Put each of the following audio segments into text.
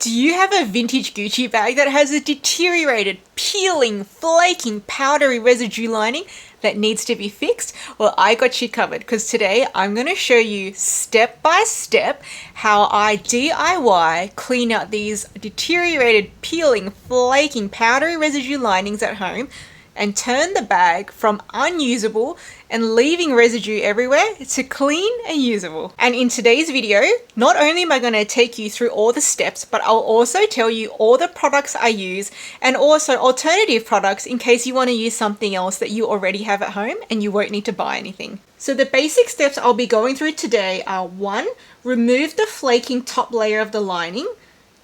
Do you have a vintage Gucci bag that has a deteriorated, peeling, flaking, powdery residue lining that needs to be fixed? Well, I got you covered because today I'm going to show you step by step how I DIY clean out these deteriorated, peeling, flaking, powdery residue linings at home and turn the bag from unusable and leaving residue everywhere to clean and usable. And in today's video, not only am I going to take you through all the steps, but I'll also tell you all the products I use and also alternative products in case you want to use something else that you already have at home and you won't need to buy anything. So the basic steps I'll be going through today are 1. Remove the flaking top layer of the lining.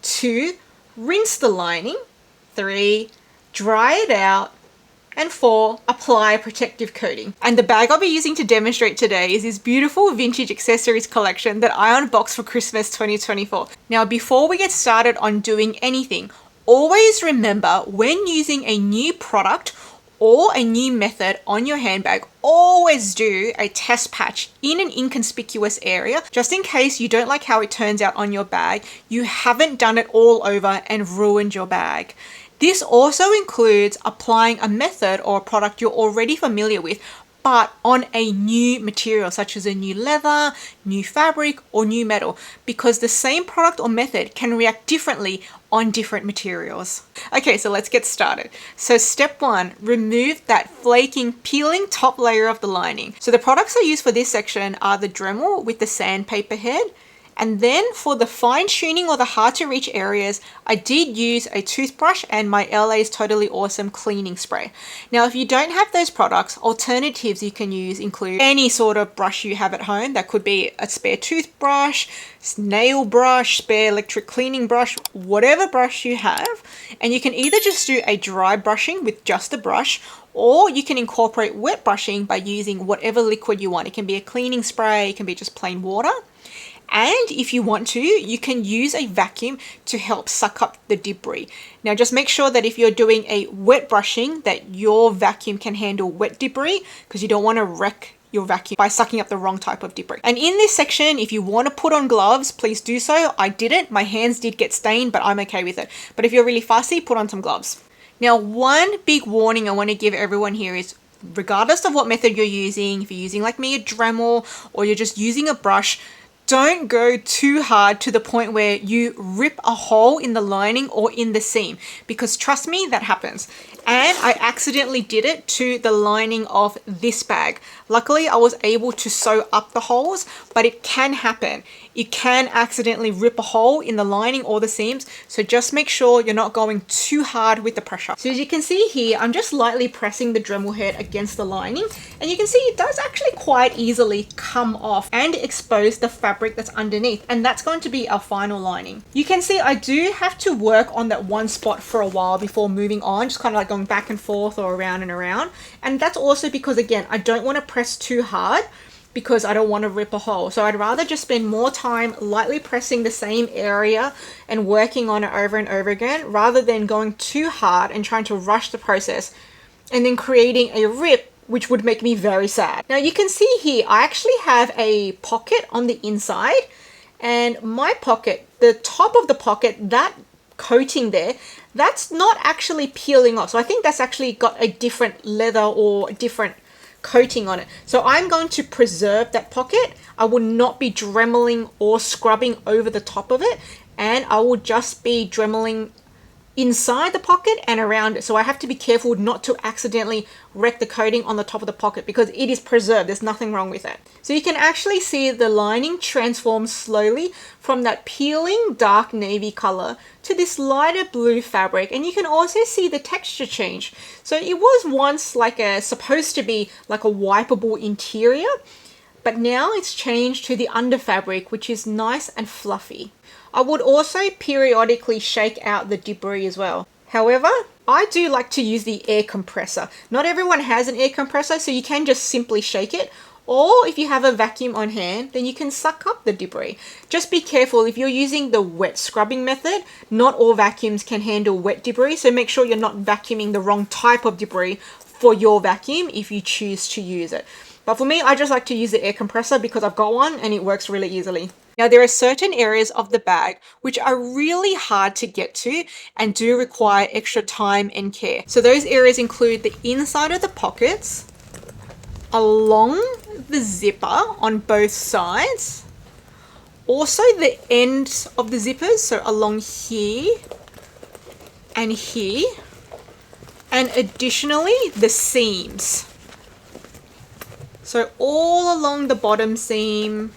2. Rinse the lining. 3. Dry it out. And 4, apply a protective coating. And the bag I'll be using to demonstrate today is this beautiful vintage accessories collection that I unboxed for Christmas 2024. Now, before we get started on doing anything, always remember when using a new product or a new method on your handbag, always do a test patch in an inconspicuous area, just in case you don't like how it turns out on your bag, you haven't done it all over and ruined your bag. This also includes applying a method or a product you're already familiar with, but on a new material, such as a new leather, new fabric, or new metal, because the same product or method can react differently on different materials. Okay, so let's get started. So step 1, remove that flaking, peeling top layer of the lining. So the products I use for this section are the Dremel with the sandpaper head. And then for the fine tuning or the hard to reach areas, I did use a toothbrush and my LA's Totally Awesome cleaning spray. Now, if you don't have those products, alternatives you can use include any sort of brush you have at home. That could be a spare toothbrush, nail brush, spare electric cleaning brush, whatever brush you have. And you can either just do a dry brushing with just a brush, or you can incorporate wet brushing by using whatever liquid you want. It can be a cleaning spray, it can be just plain water. And if you want to, you can use a vacuum to help suck up the debris. Now, just make sure that if you're doing a wet brushing, that your vacuum can handle wet debris, because you don't want to wreck your vacuum by sucking up the wrong type of debris. And in this section, if you want to put on gloves, please do so. I didn't. My hands did get stained, but I'm okay with it. But if you're really fussy, put on some gloves. Now, one big warning I want to give everyone here is, regardless of what method you're using, if you're using like me a Dremel or you're just using a brush, don't go too hard to the point where you rip a hole in the lining or in the seam, because trust me, that happens. And I accidentally did it to the lining of this bag. Luckily, I was able to sew up the holes, but it can happen. You can accidentally rip a hole in the lining or the seams, so just make sure you're not going too hard with the pressure. So as you can see here, I'm just lightly pressing the Dremel head against the lining, and you can see it does actually quite easily come off and expose the fabric that's underneath, and that's going to be our final lining. You can see I do have to work on that one spot for a while before moving on, just kind of like going back and forth or around and around. And that's also because, again, I don't want to press too hard because I don't want to rip a hole. So I'd rather just spend more time lightly pressing the same area and working on it over and over again, rather than going too hard and trying to rush the process and then creating a rip, which would make me very sad. Now you can see here, I actually have a pocket on the inside, and my pocket, the top of the pocket, that coating there, that's not actually peeling off. So I think that's actually got a different leather or a different coating on it. So I'm going to preserve that pocket. I will not be dremeling or scrubbing over the top of it, and I will just be dremeling inside the pocket and around it. So I have to be careful not to accidentally wreck the coating on the top of the pocket, because it is preserved. There's nothing wrong with it. So you can actually see the lining transform slowly from that peeling dark navy color to this lighter blue fabric, and you can also see the texture change. So it was once like supposed to be like a wipeable interior, but now it's changed to the under fabric, which is nice and fluffy. I would also periodically shake out the debris as well. However, I do like to use the air compressor. Not everyone has an air compressor, so you can just simply shake it. Or if you have a vacuum on hand, then you can suck up the debris. Just be careful if you're using the wet scrubbing method. Not all vacuums can handle wet debris, so make sure you're not vacuuming the wrong type of debris for your vacuum if you choose to use it. But for me, I just like to use the air compressor because I've got one and it works really easily. Now, there are certain areas of the bag which are really hard to get to and do require extra time and care. So those areas include the inside of the pockets, along the zipper on both sides, also the ends of the zippers, so along here and here, and additionally the seams. So all along the bottom seam,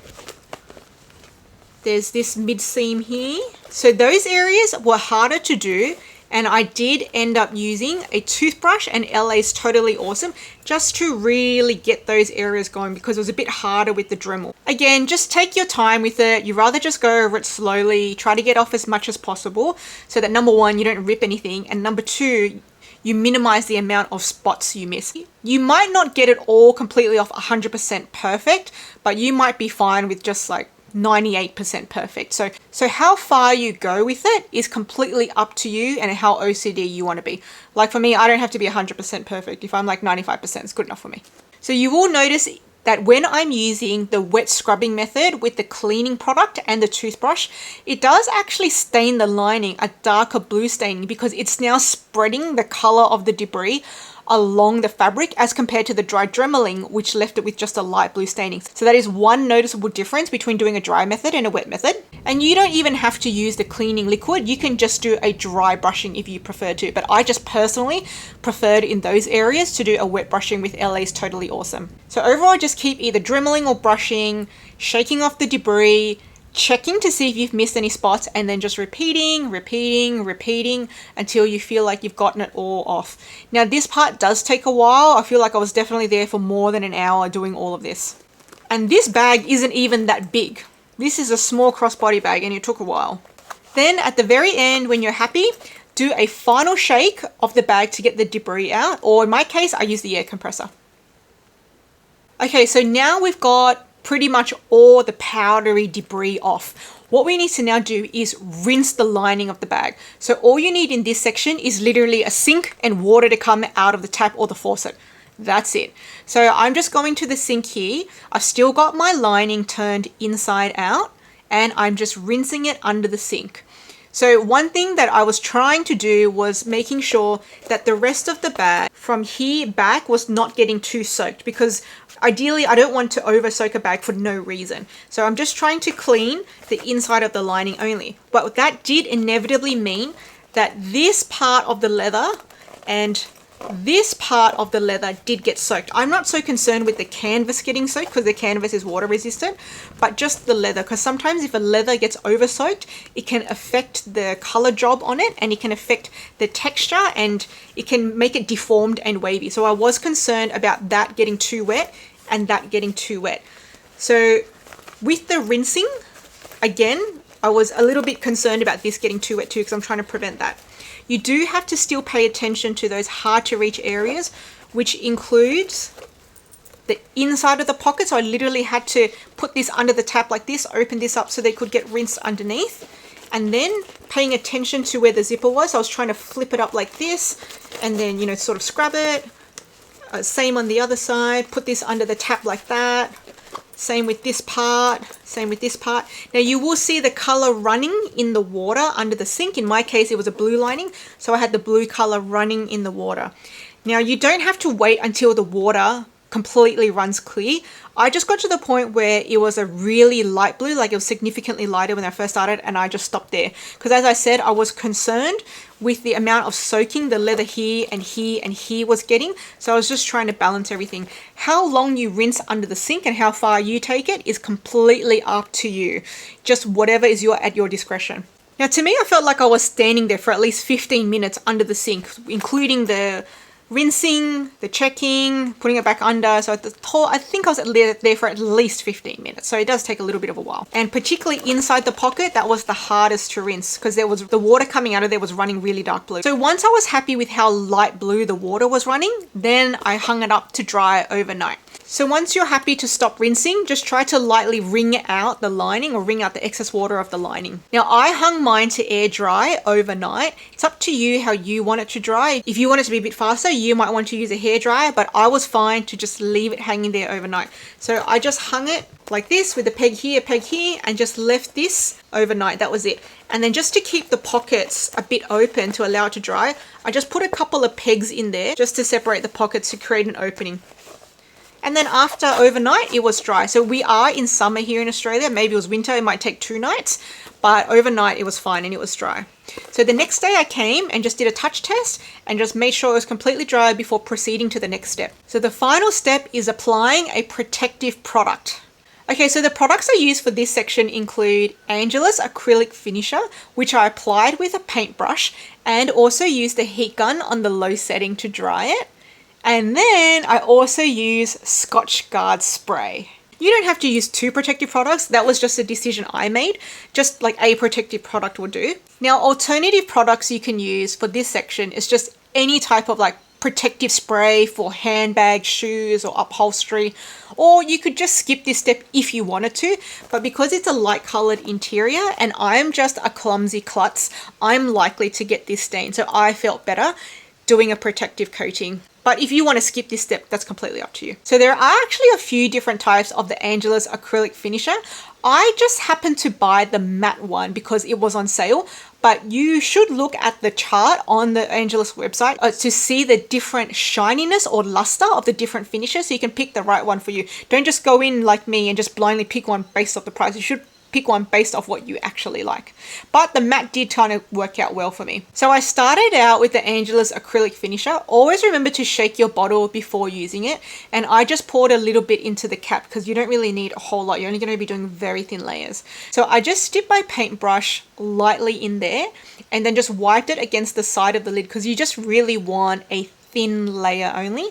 there's this mid seam here. So those areas were harder to do, and I did end up using a toothbrush and LA's Totally Awesome just to really get those areas going, because it was a bit harder with the Dremel. Again, just take your time with it. You rather just go over it slowly, try to get off as much as possible so that number one, you don't rip anything, and number two, you minimize the amount of spots you miss. You might not get it all completely off 100% perfect, but you might be fine with just like 98% perfect. So how far you go with it is completely up to you and how OCD you want to be. Like for me, I don't have to be 100% perfect. If I'm like 95%, it's good enough for me. So you will notice that when I'm using the wet scrubbing method with the cleaning product and the toothbrush, it does actually stain the lining a darker blue staining because it's now spreading the color of the debris along the fabric as compared to the dry dremeling, which left it with just a light blue staining. So that is one noticeable difference between doing a dry method and a wet method. And you don't even have to use the cleaning liquid. You can just do a dry brushing if you prefer to, but I just personally preferred in those areas to do a wet brushing with LA's Totally Awesome. So overall, just keep either dremeling or brushing, shaking off the debris, checking to see if you've missed any spots, and then just repeating until you feel like you've gotten it all off. Now this part does take a while. I feel like I was definitely there for more than an hour doing all of this. And this bag isn't even that big. This is a small crossbody bag and it took a while. Then at the very end, when you're happy, do a final shake of the bag to get the debris out, or in my case, I use the air compressor. Okay, so now we've got pretty much all the powdery debris off. What we need to now do is rinse the lining of the bag. So all you need in this section is literally a sink and water to come out of the tap or the faucet. That's it. So I'm just going to the sink here. I've still got my lining turned inside out and I'm just rinsing it under the sink. So one thing that I was trying to do was making sure that the rest of the bag from here back was not getting too soaked, because ideally I don't want to over soak a bag for no reason. So I'm just trying to clean the inside of the lining only. But that did inevitably mean that this part of the leather and this part of the leather did get soaked. I'm not so concerned with the canvas getting soaked because the canvas is water resistant, but just the leather, because sometimes if a leather gets over soaked, it can affect the color job on it and it can affect the texture and it can make it deformed and wavy. So I was concerned about that getting too wet and that getting too wet. So with the rinsing, again, I was a little bit concerned about this getting too wet too, because I'm trying to prevent that. You do have to still pay attention to those hard to reach areas, which includes the inside of the pocket. So I literally had to put this under the tap like this, open this up so they could get rinsed underneath. And then paying attention to where the zipper was, I was trying to flip it up like this and then, you know, sort of scrub it. Same on the other side, put this under the tap like that. Same with this part, same with this part. Now you will see the color running in the water under the sink. In my case, it was a blue lining, so I had the blue color running in the water. Now you don't have to wait until the water completely runs clear. I just got to the point where it was a really light blue, like it was significantly lighter when I first started, and I just stopped there. Because as I said, I was concerned with the amount of soaking the leather here and here and here was getting. So I was just trying to balance everything. How long you rinse under the sink and how far you take it is completely up to you. Just whatever is at your discretion. Now to me, I felt like I was standing there for at least 15 minutes under the sink, including the rinsing, the checking, putting it back under. So I think I was there for at least 15 minutes. So it does take a little bit of a while. And particularly inside the pocket, that was the hardest to rinse because there was the water coming out of there was running really dark blue. So once I was happy with how light blue the water was running, then I hung it up to dry overnight. So once you're happy to stop rinsing, just try to lightly wring out the lining or wring out the excess water of the lining. Now I hung mine to air dry overnight. It's up to you how you want it to dry. If you want it to be a bit faster, you might want to use a hairdryer, but I was fine to just leave it hanging there overnight. So I just hung it like this with a peg here, and just left this overnight. That was it. And then just to keep the pockets a bit open to allow it to dry, I just put a couple of pegs in there just to separate the pockets to create an opening. And then after overnight, it was dry. So we are in summer here in Australia. Maybe it was winter, it might take 2 nights, but overnight it was fine and it was dry. So the next day I came and just did a touch test and just made sure it was completely dry before proceeding to the next step. So the final step is applying a protective product. Okay, so the products I use for this section include Angelus Acrylic Finisher, which I applied with a paintbrush and also used the heat gun on the low setting to dry it. And then I also use Scotch Gard spray. You don't have to use 2 protective products. That was just a decision I made. Just like a protective product will do. Now, alternative products you can use for this section is just any type of like protective spray for handbags, shoes, or upholstery. Or you could just skip this step if you wanted to. But because it's a light colored interior and I'm just a clumsy klutz, I'm likely to get this stain. So I felt better doing a protective coating. But if you want to skip this step, that's completely up to you. So there are actually a few different types of the Angelus Acrylic Finisher. I just happened to buy the matte one because it was on sale, but you should look at the chart on the Angelus website to see the different shininess or luster of the different finishes so you can pick the right one for you. Don't just go in like me and just blindly pick one based off the price. You should pick one based off what you actually like. But the matte did kind of work out well for me. So I started out with the Angelus Acrylic Finisher. Always remember to shake your bottle before using it. And I just poured a little bit into the cap because you don't really need a whole lot. You're only going to be doing very thin layers. So I just dipped my paintbrush lightly in there and then just wiped it against the side of the lid because you just really want a thin layer only.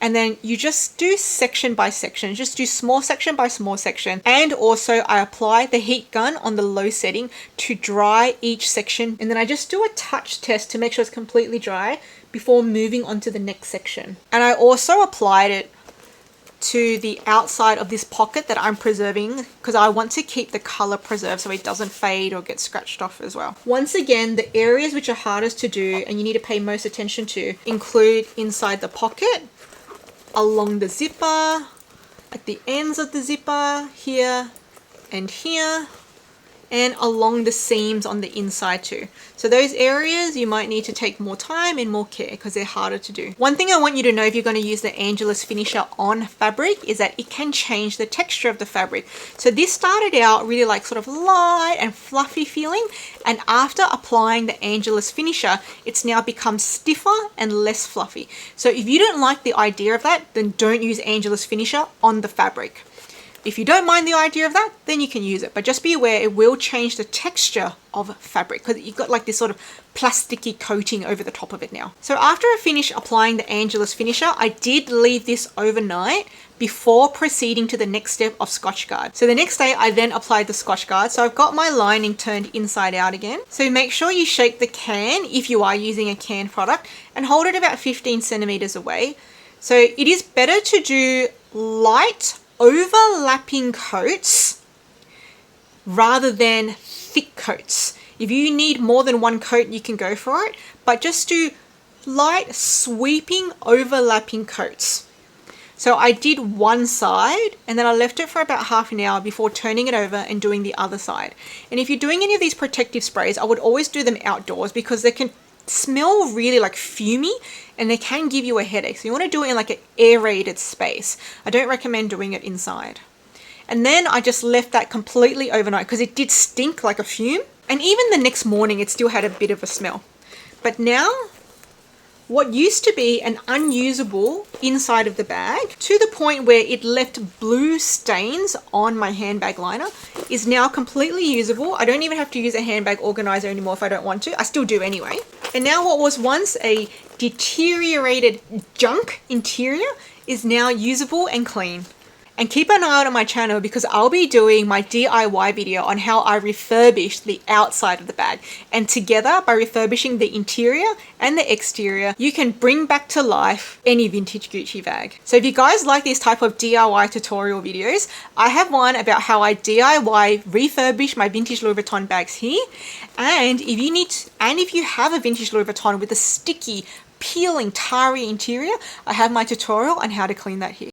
And then you just do section by section, just do small section by small section. And also I apply the heat gun on the low setting to dry each section. And then I just do a touch test to make sure it's completely dry before moving on to the next section. And I also applied it to the outside of this pocket that I'm preserving because I want to keep the color preserved so it doesn't fade or get scratched off as well. Once again, the areas which are hardest to do and you need to pay most attention to include inside the pocket, along the zipper, at the ends of the zipper, here and here, and along the seams on the inside too. So those areas you might need to take more time and more care because they're harder to do. One thing I want you to know if you're going to use the Angelus Finisher on fabric is that it can change the texture of the fabric. So this started out really like sort of light and fluffy feeling, and after applying the Angelus Finisher, it's now become stiffer and less fluffy. So if you don't like the idea of that, then don't use Angelus Finisher on the fabric. If you don't mind the idea of that, then you can use it. But just be aware it will change the texture of fabric because you've got like this sort of plasticky coating over the top of it now. So after I finished applying the Angelus Finisher, I did leave this overnight before proceeding to the next step of Scotch Gard. So the next day I then applied the Scotch Gard. So I've got my lining turned inside out again. So make sure you shake the can if you are using a can product and hold it about 15 centimeters away. So it is better to do light overlapping coats rather than thick coats. If you need more than one coat, you can go for it, but just do light sweeping overlapping coats. So I did one side and then I left it for about half an hour before turning it over and doing the other side. And if you're doing any of these protective sprays, I would always do them outdoors because they can smell really like fumey and they can give you a headache. So you want to do it in like an aerated space. I don't recommend doing it inside. And then I just left that completely overnight because it did stink like a fume. And even the next morning, it still had a bit of a smell. But now, what used to be an unusable inside of the bag to the point where it left blue stains on my handbag liner is now completely usable. I don't even have to use a handbag organizer anymore if I don't want to. I still do anyway. And now what was once a deteriorated junk interior is now usable and clean. And keep an eye out on my channel because I'll be doing my DIY video on how I refurbish the outside of the bag. And together, by refurbishing the interior and the exterior, you can bring back to life any vintage Gucci bag. So if you guys like these type of DIY tutorial videos, I have one about how I DIY refurbish my vintage Louis Vuitton bags here. And if you have a vintage Louis Vuitton with a sticky, peeling, tarry interior, I have my tutorial on how to clean that here.